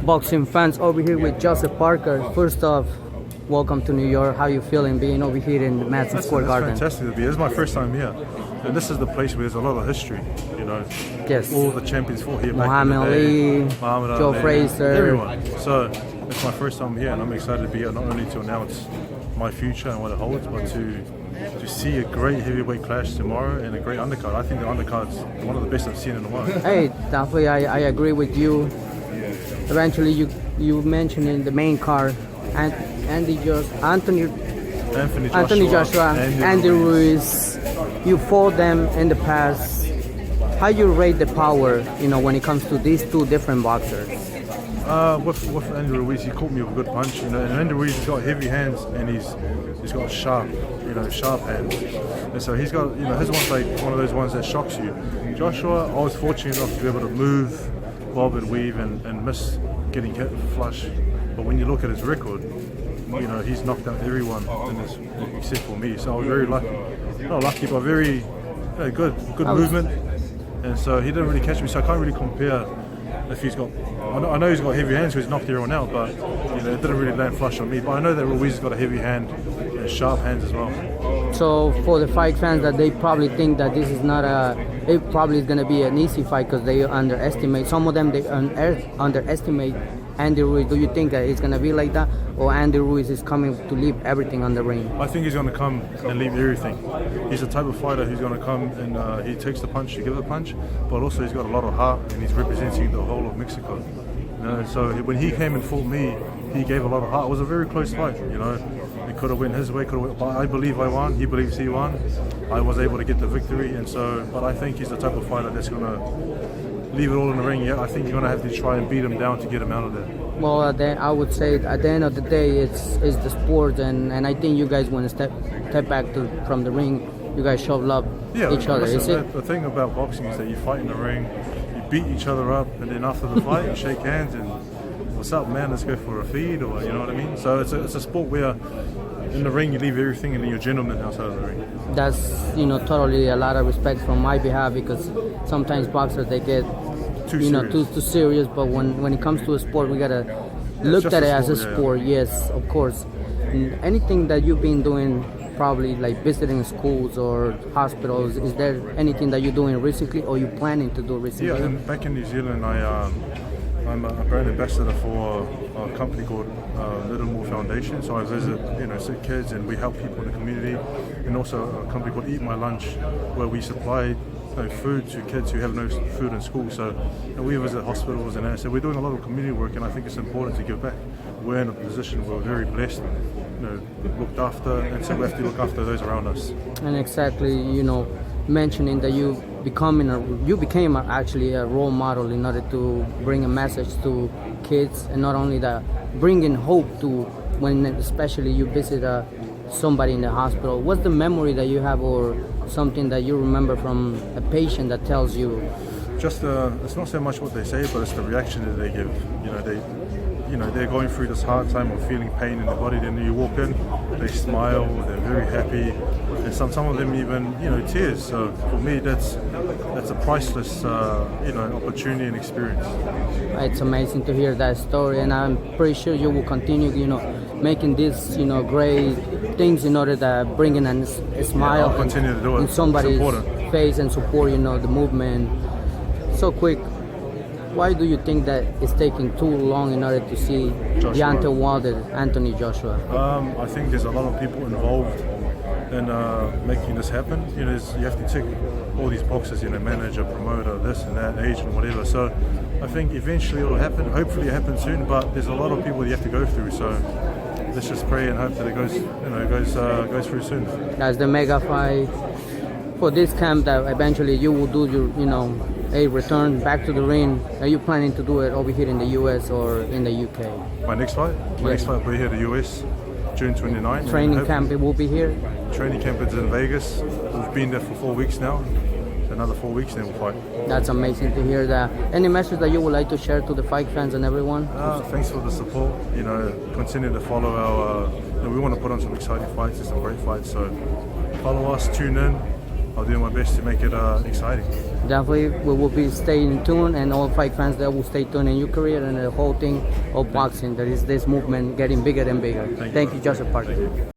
boxing fans over here with Joseph Parker. First off, welcome to New York. How you feeling being over here in the Madison Square Garden? It's fantastic to be. This is my first time here, and this is the place where there's a lot of history. You know, yes. All the champions fought here. Muhammad Ali, Joe Frazier, everyone. So it's my first time here, and I'm excited to be here not only to announce my future and what it holds, but to see a great heavyweight clash tomorrow and a great undercard. I think the undercard's one of the best I've seen in a while. Hey, definitely, I agree with you. Eventually, you mentioned in the main card, Anthony Joshua, Andy Ruiz. You fought them in the past. How you rate the power, when it comes to these two different boxers? With Andy Ruiz, he caught me with a good punch. And Andy Ruiz has got heavy hands, and he's got sharp hands. And so he's got, his one's like one of those ones that shocks you. Joshua, I was fortunate enough to be able to move, bob and weave, and miss getting hit flush. But when you look at his record, he's knocked out everyone in this except for me. So I was very lucky. Not lucky, but very good movement. And so he didn't really catch me. So I can't really compare if he's got. I know he's got heavy hands, so he's knocked everyone out. But it didn't really land flush on me. But I know that Ruiz has got a heavy hand and sharp hands as well. So for the fight fans, that they probably think that this is not it probably is going to be an easy fight because they underestimate. Some of them they underestimate Andy Ruiz. Do you think that it's going to be like that, or Andy Ruiz is coming to leave everything on the ring? I think he's going to come and leave everything. He's the type of fighter who's going to come and he takes the punch to give the punch, but also he's got a lot of heart and he's representing the whole of Mexico. So when he came and fought me, he gave a lot of heart. It was a very close fight. It could have went his way, but I believe I won. He believes he won. I was able to get the victory, but I think he's the type of fighter that's going to leave it all in the ring. Yeah, I think you're going to have to try and beat him down to get him out of there. Well, I would say at the end of the day, it's the sport, and I think you guys want to step back from the ring. You guys show love each other. Listen, the thing about boxing is that you fight in the ring, you beat each other up, and then after the fight, you shake hands and what's up, man? Let's go for a feed, or you know what I mean. So it's a sport where in the ring you leave everything, and then you're gentlemen outside of the ring. That's totally a lot of respect from my behalf, because sometimes boxers they get too serious, but when it comes to a sport, we gotta look at it as a sport. Yeah. Yes, of course. And anything that you've been doing, probably like visiting schools or hospitals, is there anything that you're doing recently, or you planning to do recently? Yeah, and back in New Zealand, I'm a brand ambassador for a company called Little More Foundation. So I visit, sick kids, and we help people in the community. And also a company called Eat My Lunch, where we supply food to kids who have no food in school. So we visit hospitals and that. So we're doing a lot of community work, and I think it's important to give back. We're in a position where we're very blessed, looked after, and so we have to look after those around us. And exactly, mentioning that you became actually a role model in order to bring a message to kids, and not only that, bringing hope to when especially you visit somebody in the hospital. What's the memory that you have, or something that you remember from a patient that tells you? Just it's not so much what they say, but it's the reaction that they give. They're going through this hard time of feeling pain in the body. Then you walk in, they smile, they're very happy, and some of them even tears. So for me, that's a priceless opportunity and experience. It's amazing to hear that story, and I'm pretty sure you will continue making these great things in order to bring in a smile in somebody's face and support the movement. So quick, why do you think that it's taking too long in order to see Deontay Wilder, Anthony Joshua? I think there's a lot of people involved in making this happen. You have to tick all these boxes, manager, promoter, this and that, agent, whatever. So I think eventually it'll happen. Hopefully it happens soon, but there's a lot of people you have to go through. So let's just pray and hope that it goes through soon. That's the mega fight for this camp, that eventually you will do your, a return back to the ring. Are you planning to do it over here in the US or in the UK? My next fight? My next fight will be here in the US, June 29th. Training camp will be here? Training camp is in Vegas. We've been there for 4 weeks now. Another 4 weeks, then we'll fight. That's amazing to hear that. Any message that you would like to share to the fight fans and everyone? Thanks for the support. Continue to follow our. We want to put on some exciting fights and some great fights. So follow us, tune in, I'll do my best to make it exciting. Definitely, we will be staying tuned, and all fight fans that will stay tuned in your career and the whole thing of boxing. There is this movement getting bigger and bigger. Thank you, Joseph Parker.